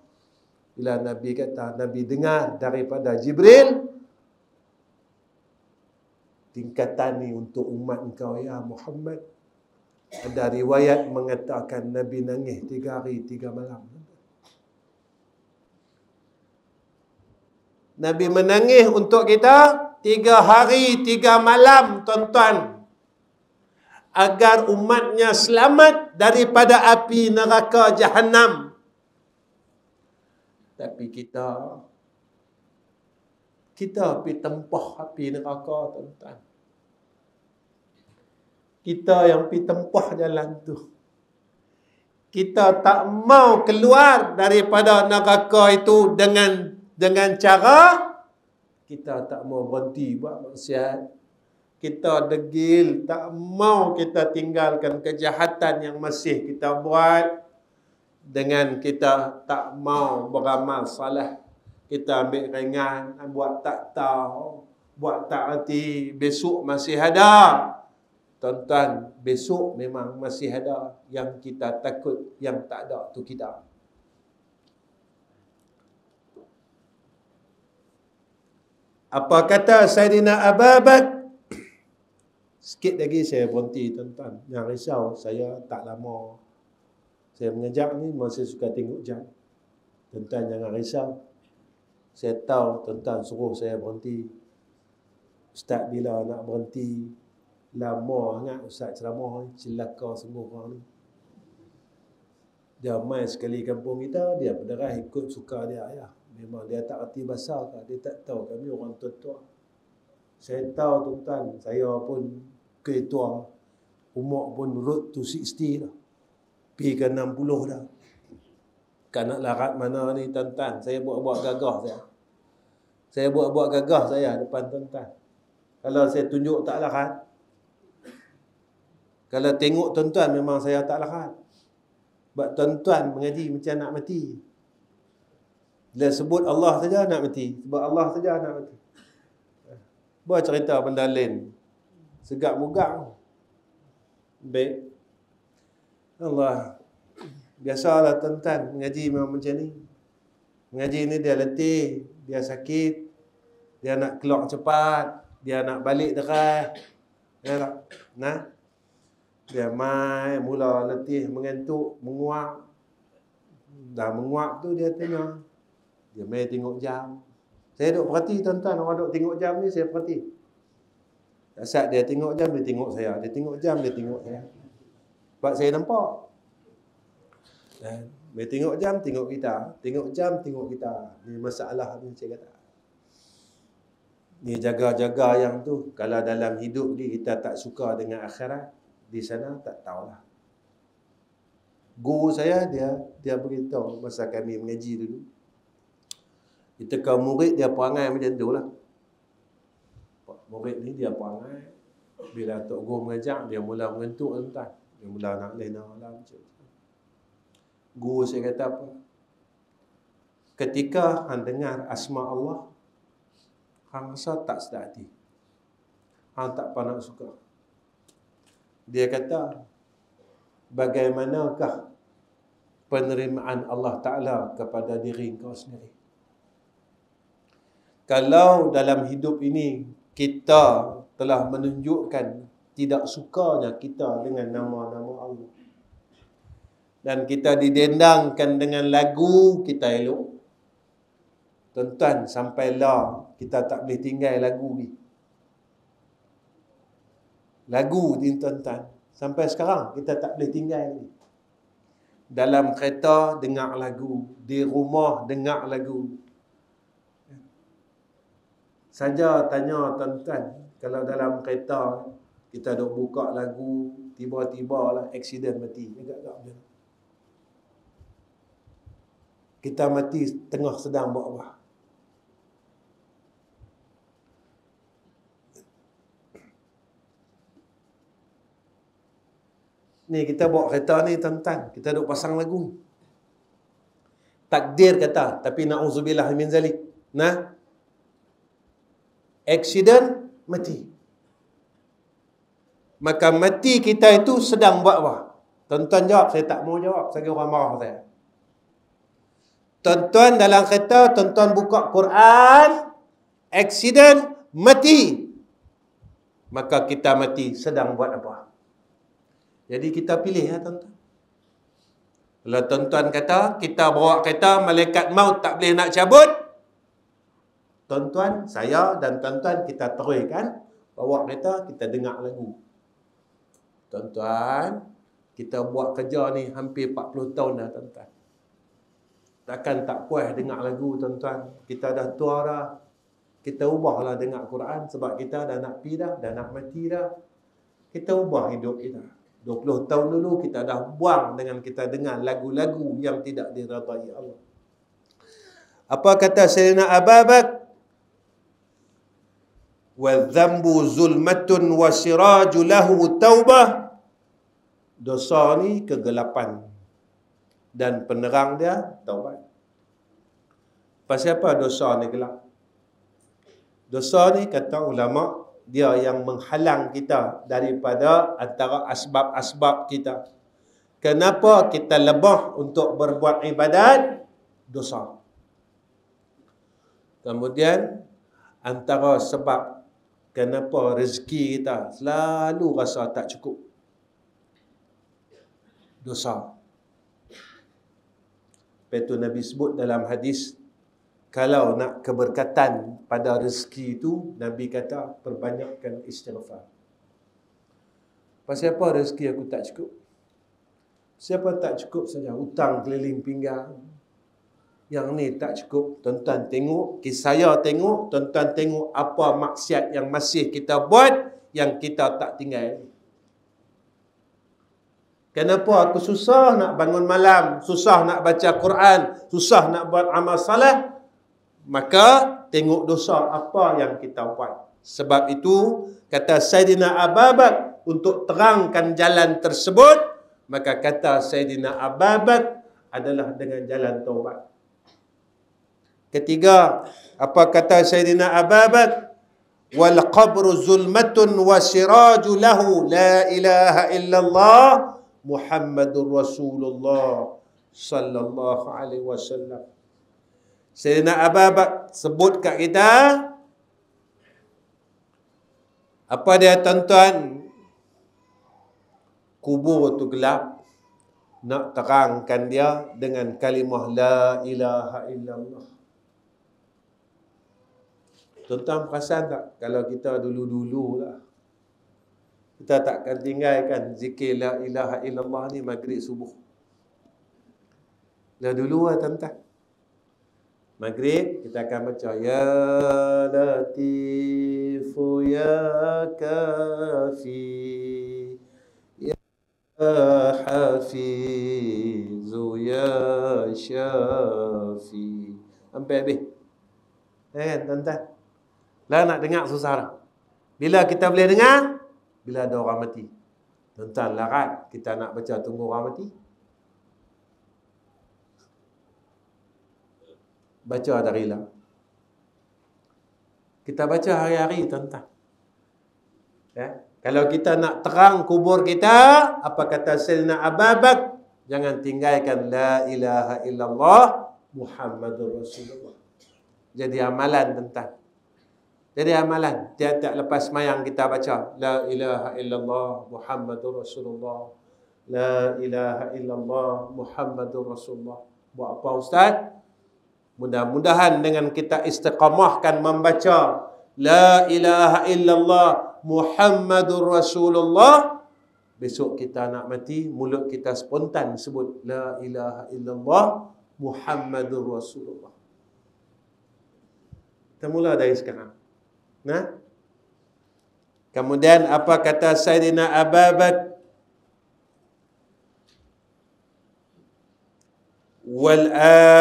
Bila Nabi kata, Nabi dengar daripada Jibril, tingkatan ni untuk umat engkau ya Muhammad. Ada riwayat mengatakan Nabi nangis 3 hari 3 malam. Nabi menangis untuk kita 3 hari 3 malam, tuan-tuan, agar umatnya selamat daripada api neraka Jahannam. Tapi kita pergi tempah api neraka, tuan-tuan. Kita yang pergi tempah jalan tu. Kita tak mau keluar daripada neraka itu dengan cara kita tak mau berhenti buat maksiat. Kita degil, tak mau kita tinggalkan kejahatan yang masih kita buat. Dengan kita tak mau beramal salah. Kita ambil ringan, buat tak tahu, buat tak erti, besok masih ada. Tuan-tuan, besok memang masih ada. Yang kita takut, yang tak ada tu kita. Apa kata Sayyidina Abu Bakar? Sikit lagi saya berhenti, tuan-tuan. Jangan risau, saya tak lama. Saya mengajar ni masih suka tengok jam. Tuan-tuan jangan risau. Saya tahu tuan-tuan suruh saya berhenti. Ustaz bila nak berhenti, lama sangat Ustaz ceramah ni. Celaka semua orang ni. Dia mai sekali kampung kita, dia berderah ikut suka dia ya. Memang dia tak erti bahasa ke, dia tak tahu kami orang tua-tua. Saya tahu tuan-tuan, saya pun ketua, umur pun road to 60 dah. Pergi ke 60 dah. Kan nak larat mana ni tuan-tuan, saya buat-buat gagah saya. Saya buat-buat gagah saya depan tuan-tuan. Kalau saya tunjuk tak larat. Kalau tengok tuan-tuan memang saya tak larat. Sebab tuan-tuan mengaji macam nak mati. Bila sebut Allah saja nak mati. Sebab Allah saja nak mati. Buat cerita benda lain. Segak mugak. Baik. Allah. Biasalah tuan-tuan. Mengaji memang macam ni. Mengaji ni dia letih. Dia sakit. Dia nak keluar cepat. Dia nak balik deras. Ya tak? Nah. Dia mai. Mula letih. Mengantuk. Menguap. Dah menguap tu dia tanya. Dia main tengok jam. Saya duk perhati tuan-tuan, orang duk tengok jam ni saya perhati. Saat dia tengok jam, dia tengok saya. Dia tengok jam, dia tengok saya. Sebab saya nampak. Dan bila tengok jam, tengok kita. Tengok jam, tengok kita. Ni masalah ni saya kata. Ni jaga-jaga yang tu. Kalau dalam hidup ni kita tak suka dengan akhirat, di sana tak tahulah. Guru saya, dia beritahu masa kami mengaji dulu. Kita kaum murid, dia perangai macam tu lah. Murid ni dia perangai. Bila Tok Guru mengajar, dia mula mengentuk tuan. Dia mula nak lena lah macam tu. Guru saya kata apa? Ketika hang dengar asma Allah, hang rasa tak sedar hati. Hang tak pernah suka. Dia kata, bagaimanakah penerimaan Allah Ta'ala kepada diri kau sendiri? Kalau dalam hidup ini kita telah menunjukkan tidak sukanya kita dengan nama-nama Allah, dan kita didendangkan dengan lagu, kita elok. Tuan-tuan, sampailah kita tak boleh tinggal lagu ni. Lagu ni tuan-tuan, sampai sekarang kita tak boleh tinggal ni. Dalam kereta dengar lagu, di rumah dengar lagu. Saja tanya tuan-tuan, kalau dalam kereta kita duk buka lagu, tiba-tiba lah aksiden mati. Agak-agak macam tu. Kita mati tengah sedang buat apa? Ni kita bawa kereta ni tuan-tuan, kita duk pasang lagu. Takdir kata, tapi na'udzubillah min zalik. Nah, aksiden mati. Maka mati kita itu sedang buat apa? Tuan-tuan jawab, saya tak mau jawab, saya orang marah saya. Tuan-tuan dalam kereta, tuan-tuan buka Quran, aksiden mati. Maka kita mati sedang buat apa? Jadi kita pilih ya tuan-tuan. Kalau tuan-tuan kata, kita bawa kereta, malaikat maut tak boleh nak cabut, tuan-tuan, saya dan tuan-tuan kita teruskan, bawa kereta, kita dengar lagu. Tuan-tuan, kita buat kerja ni hampir 40 tahun dah tuan-tuan. Takkan tak puas dengar lagu tuan-tuan. Kita dah tua dah. Kita ubahlah dengar Quran sebab kita dah nak pi dah nak mati dah. Kita ubah hidup kita. 20 tahun dulu kita dah buang dengan kita dengar lagu-lagu yang tidak diridai Allah. Apa kata Sayyidina Abu Bakar? Wal-dhanbu zulmatun wa siraju lahu taubah. Dosa ni kegelapan dan penerang dia taubat. Pasal apa dosa ni gelap? Dosa ni kata ulama, dia yang menghalang kita daripada antara asbab-asbab kita. Kenapa kita lebah untuk berbuat ibadat? Dosa. Kemudian antara sebab kenapa rezeki kita selalu rasa tak cukup, dosa. Itu Nabi sebut dalam hadis, kalau nak keberkatan pada rezeki itu, Nabi kata perbanyakkan istighfar. Pasal apa rezeki aku tak cukup? Siapa tak cukup saja? Hutang keliling pinggang. Yang ni tak cukup. Tuan-tuan tengok, saya tengok, tuan-tuan tengok apa maksiat yang masih kita buat, yang kita tak tinggal. Kenapa aku susah nak bangun malam, susah nak baca Quran, susah nak buat amal salah? Maka tengok dosa apa yang kita buat. Sebab itu kata Sayyidina Abu Bakar, untuk terangkan jalan tersebut, maka kata Sayyidina Abu Bakar adalah dengan jalan taubat. Ketiga, apa kata Sayyidina Abu Bakar? Wal qabru zulmatun wa siraju lahu la ilaha illallah Muhammadur Rasulullah sallallahu alaihi wasallam. Sayyidina Abu Bakar sebut kat kita, apa dia tuan-tuan? Kubur tu gelap, nak terangkan dia dengan kalimah la ilaha illallah. Tuan-tuan perasan tak kalau kita dulu-dulu lah, Kita takkan tinggalkan zikir la ilaha illallah ni maghrib subuh. Dah dulu lah tuan-tuan. Maghrib kita akan baca ya latifu ya kafi ya hafizu ya syafi sampai habis. Kan tuan-tuan? Lah nak dengar susah dah. Bila kita boleh dengar? Bila ada orang mati. Tuan-tuan larat kita nak baca tunggu orang mati. Baca dari lah. Kita baca hari-hari tuan-tuan. Ya? Kalau kita nak terang kubur kita, apa kata Sayyidina Abu Bakar? Jangan tinggalkan la ilaha illallah Muhammadur Rasulullah. Jadi amalan tuan-tuan. Jadi amalan. Tiap-tiap lepas semayang kita baca la ilaha illallah Muhammadur Rasulullah. La ilaha illallah Muhammadur Rasulullah. Buat apa Ustaz? Mudah-mudahan dengan kita istiqamahkan membaca la ilaha illallah Muhammadur Rasulullah, besok kita nak mati, mulut kita spontan sebut la ilaha illallah Muhammadur Rasulullah. Kita mula dari sekarang. Nah. Kemudian apa kata Sayyidina Abu Bakar? Wal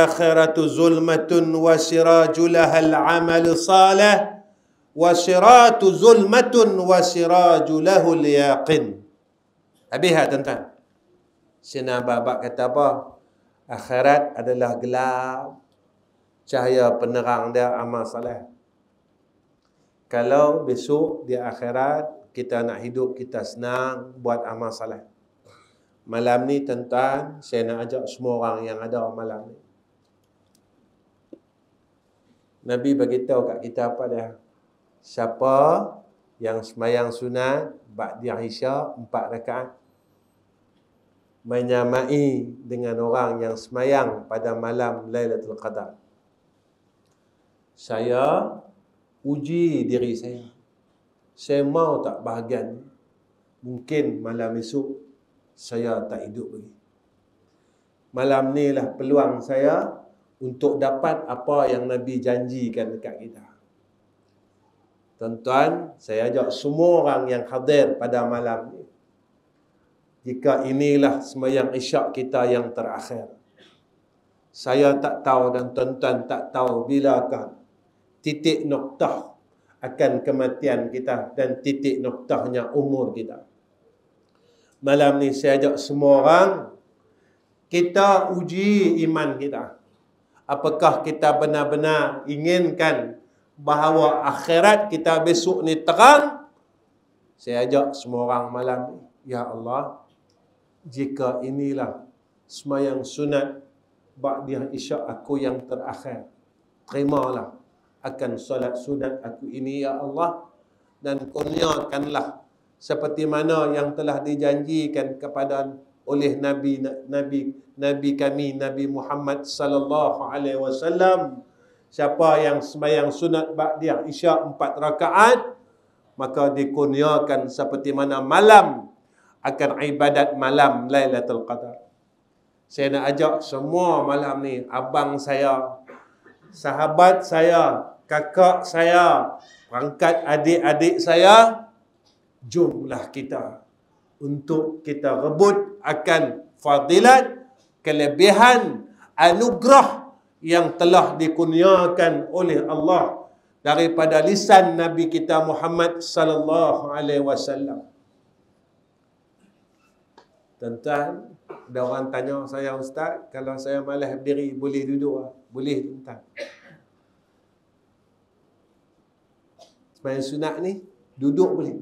akhiratu zulmatun wa siraju laha al-amal salih wa siratu zulmatun wa siraju lahu al-yaqin. Habis tak tuan-tuan? Sayyidina Abu Bakar kata apa? Akhirat adalah gelap, cahaya penerang dia amal salih. Kalau besok di akhirat kita nak hidup, kita senang buat amal salih. Malam ni tuan-tuan, saya nak ajak semua orang yang ada malam ni. Nabi beritahu kat kita apa dia? Siapa yang semayang sunat ba'da Isya 4 rakaat, menyamai dengan orang yang semayang pada malam Lailatul Qadar. Saya uji diri saya. Saya mau tak bahagian? Mungkin malam esok saya tak hidup lagi. Malam ni lah peluang saya untuk dapat apa yang Nabi janjikan dekat kita. Tuan-tuan, saya ajak semua orang yang hadir pada malam ni. Jika inilah sembahyang isyak kita yang terakhir. Saya tak tahu dan tuan-tuan tak tahu bilakah titik noktah akan kematian kita dan titik noktahnya umur kita. Malam ni saya ajak semua orang, kita uji iman kita. Apakah kita benar-benar inginkan bahawa akhirat kita besok ni terang? Saya ajak semua orang malam ni, ya Allah, jika inilah sembahyang sunat ba'da isyak aku yang terakhir, terimalah akan solat sunat aku ini ya Allah, dan kurniakanlah seperti mana yang telah dijanjikan kepada oleh Nabi kami Nabi Muhammad sallallahu alaihi wasallam. Siapa yang sembahyang sunat ba'da isyak 4 rakaat, maka dikurniakan seperti mana malam akan ibadat malam Lailatul Qadar. Saya nak ajak semua malam ni, abang saya, sahabat saya, kakak saya, pangkat adik-adik saya, jumlah kita untuk kita rebut akan fadilat, kelebihan, anugerah yang telah dikurniakan oleh Allah daripada lisan Nabi kita Muhammad sallallahu alaihi wasallam. Tuan-tuan, ada orang tanya saya, Ustaz, kalau saya malas berdiri boleh duduk? Boleh tuan-tuan. Sembahyang sunat ni duduk boleh.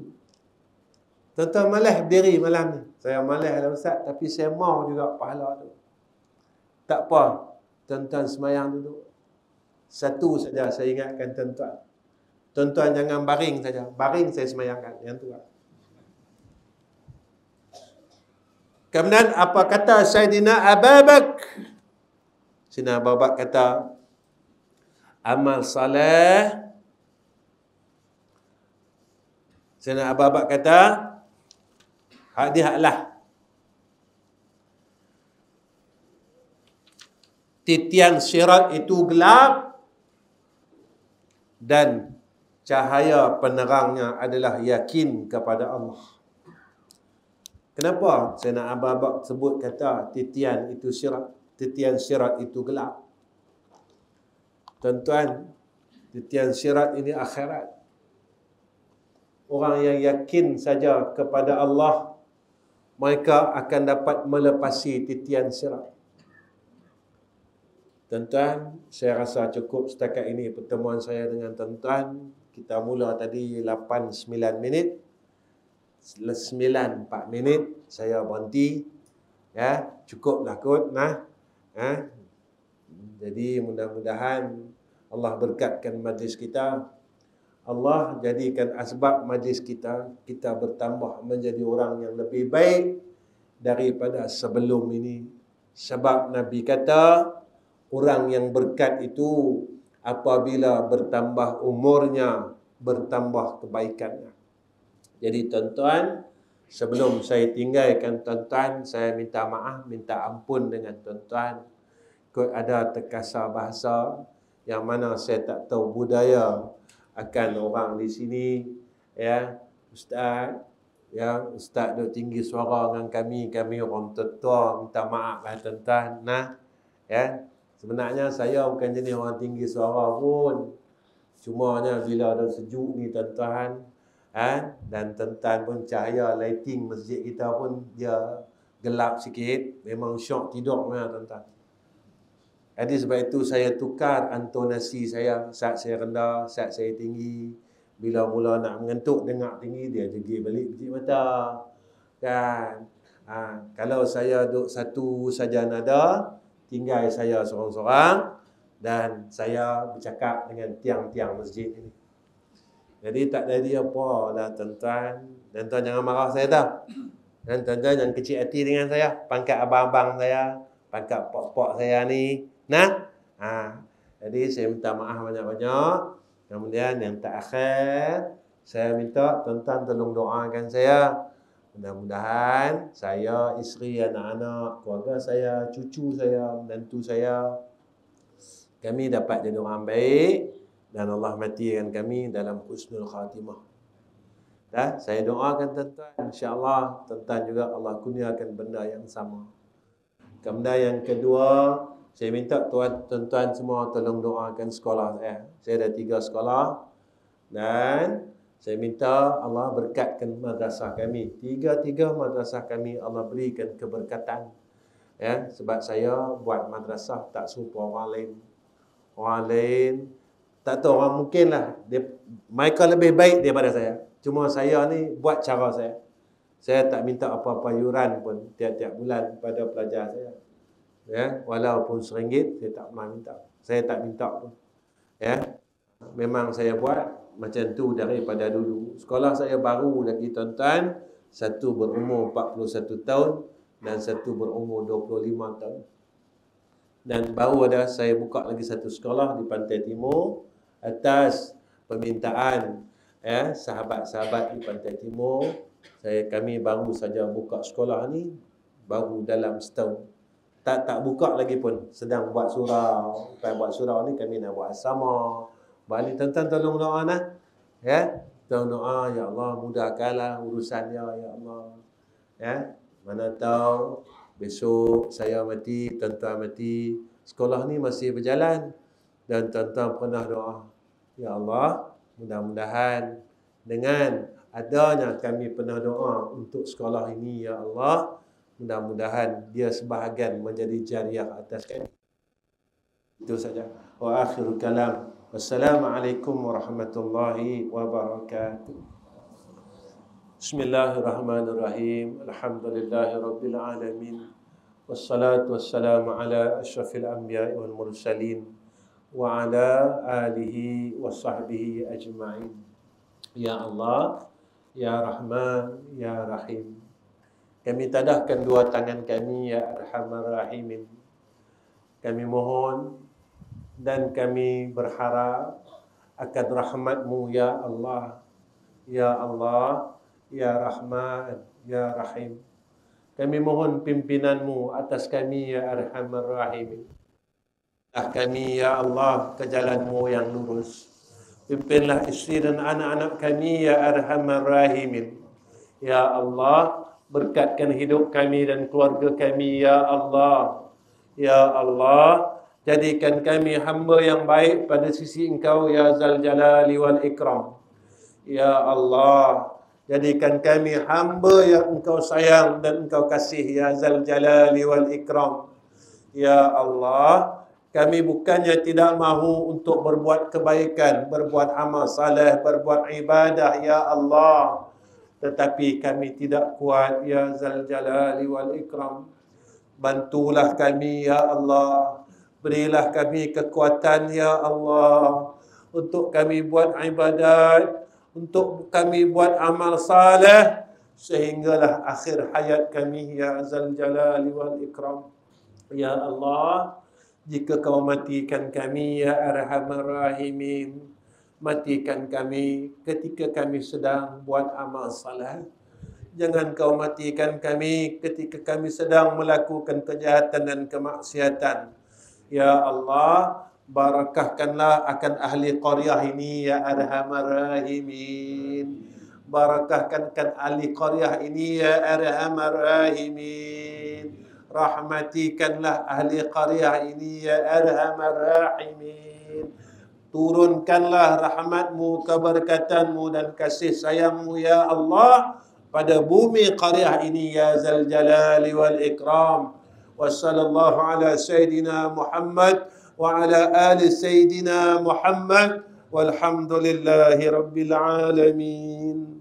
Tuan-tuan malas berdiri malam ni. Saya malas lah Ustaz, tapi saya mau juga pahala tu. Tak apa, tuan-tuan sembahyang duduk. Satu saja saya ingatkan tuan-tuan. Tuan-tuan jangan baring saja. Baring saya sembahyangkan. Yang tu lah. Kemudian apa kata Sayyidina Abu Bakar? Sayyidina Abu Bakar kata, amal salih. Sayyidina Abu Bakar kata, Hak dia haklah. Titian sirat itu gelap dan cahaya penerangnya adalah yakin kepada Allah. Kenapa saya nak abang-abang sebut kata titian itu sirat, titian sirat itu gelap? Tuan-tuan, titian sirat ini akhirat. Orang yang yakin saja kepada Allah, mereka akan dapat melepasi titian sirat. Tuan-tuan, saya rasa cukup setakat ini pertemuan saya dengan tuan-tuan. Kita mula tadi 8-9 minit. 9-4 minit saya berhenti. Ya, cukuplah kot nah. Jadi mudah-mudahan Allah berkatkan majlis kita. Allah jadikan asbab majlis kita bertambah menjadi orang yang lebih baik daripada sebelum ini. Sebab Nabi kata, orang yang berkat itu apabila bertambah umurnya, bertambah kebaikannya. Jadi tuan-tuan, sebelum saya tinggalkan tuan-tuan, saya minta maaf, minta ampun dengan tuan-tuan. Kot ada terkasar bahasa yang mana saya tak tahu budaya akan orang di sini. Ya, Ustaz, ya, Ustaz duk tinggi suara dengan kami orang tua, minta maaf lah tuan-tuan. Nah, ya. Sebenarnya saya bukan jenis orang tinggi suara pun. Cumanya bila ada sejuk ni tuan-tuan, dan tuan-tuan pun cahaya lighting masjid kita pun dia gelap sikit, memang syok tidur memang tuan-tuan. Jadi sebab itu saya tukar intonasi saya, saat saya rendah, saat saya tinggi. Bila mula nak mengantuk dengar tinggi, dia jegil balik picit mata. Kan? Kalau saya duduk satu saja nada, tinggal saya seorang-seorang dan saya bercakap dengan tiang-tiang masjid ini. Jadi tak jadi apa lah tuan-tuan. Dan tuan jangan marah saya dah. Dan tuan-tuan jangan kecil hati dengan saya. Pangkat abang-abang saya, pangkat pok-pok saya ni. Nah, jadi saya minta maaf banyak-banyak. Kemudian yang terakhir, saya minta tuan-tuan tolong doakan saya. Mudah-mudahan saya, isteri, anak-anak, keluarga saya, cucu saya, menantu saya, kami dapat jadi orang baik dan Allah matikan kami dalam husnul khatimah. Saya doakan tuan-tuan, insya-Allah tuan-tuan juga Allah kurniakan benda yang sama. Kemudian yang kedua, saya minta tuan-tuan semua tolong doakan sekolah saya. Saya ada 3 sekolah dan saya minta Allah berkatkan madrasah kami. Tiga-tiga madrasah kami Allah berikan keberkatan. Ya, sebab saya buat madrasah tak serupa orang lain. Orang lain tak tahu, orang mungkinlah mereka lebih baik daripada saya. Cuma saya ni buat cara saya. Saya tak minta apa-apa yuran pun tiap-tiap bulan pada pelajar saya. Ya, walaupun RM1 saya tak pernah minta. Saya tak minta pun. Ya. Memang saya buat macam tu daripada dulu. Sekolah saya baru lagi tuan-tuan, satu berumur 41 tahun dan satu berumur 25 tahun. Dan baru ada saya buka lagi satu sekolah di Pantai Timur atas permintaan sahabat-sahabat di Pantai Timur. Kami baru saja buka sekolah ni baru dalam setahun. Tak buka lagi pun, sedang buat surau. Bukan buat surau ni, kami nak buat asrama. Balik tuan-tuan tolong doa nah. Ya, tolong doa, ya Allah mudahkanlah urusan ya Allah. Ya, mana tahu besok saya mati, tuan-tuan mati, sekolah ni masih berjalan dan tuan-tuan pernah doa, ya Allah, mudah-mudahan dengan adanya kami pernah doa untuk sekolah ini ya Allah, mudah-mudahan dia sebahagian menjadi jariah atas kami. Itu saja. Wa akhirul kalam. Wassalamualaikum warahmatullahi wabarakatuh. Bismillahirrahmanirrahim. Alhamdulillahirabbil alamin. Wassalatu wassalamu ala asyrafil anbiya'i wal mursalin wa ala alihi washabbihi ajma'in. Ya Allah, ya Rahman, ya Rahim. Kami tadahkan dua tangan kami, ya Arhamar Rahimin. Kami mohon dan kami berharap akan rahmat-Mu ya Allah. Ya Allah, Ya Rahman, Ya Rahim. Kami mohon pimpinan-Mu atas kami, Ya Arhamar Rahimin. Kami, Ya Allah, ke jalan-Mu yang lurus. Pimpinlah isteri dan anak-anak kami, Ya Arhamar Rahimin. Ya Allah, berkatkan hidup kami dan keluarga kami, Ya Allah. Ya Allah, jadikan kami hamba yang baik pada sisi Engkau, Ya Zal Jalali wal Ikram. Ya Allah, jadikan kami hamba yang Engkau sayang dan Engkau kasih, Ya Zal Jalali wal Ikram. Ya Allah, kami bukannya tidak mahu untuk berbuat kebaikan, berbuat amal saleh, berbuat ibadah, Ya Allah. Tetapi kami tidak kuat, Ya Zal Jalali wal Ikram. Bantulah kami, Ya Allah. Berilah kami kekuatan, Ya Allah. Untuk kami buat ibadat, untuk kami buat amal saleh, sehinggalah akhir hayat kami, Ya Zal Jalali wal Ikram. Ya Allah, jika Kau matikan kami, Ya Arhamar Rahimin, matikan kami ketika kami sedang buat amal salah. Jangan Kau matikan kami ketika kami sedang melakukan kejahatan dan kemaksiatan. Ya Allah, barakahkanlah akan ahli qaryah ini, Ya Arhamar Rahimin. Barakahkan ahli qaryah ini, Ya Arhamar Rahimin. Rahmatikanlah ahli qaryah ini, Ya Arhamar Rahimin. Turunkanlah rahmat-Mu, keberkatan-Mu dan kasih sayang-Mu, Ya Allah, pada bumi qaryah ini, Ya Zal Jalali wal Ikram. Wa sallallahu ala Sayyidina Muhammad wa ala ali Sayyidina Muhammad walhamdulillahi Rabbil Alamin.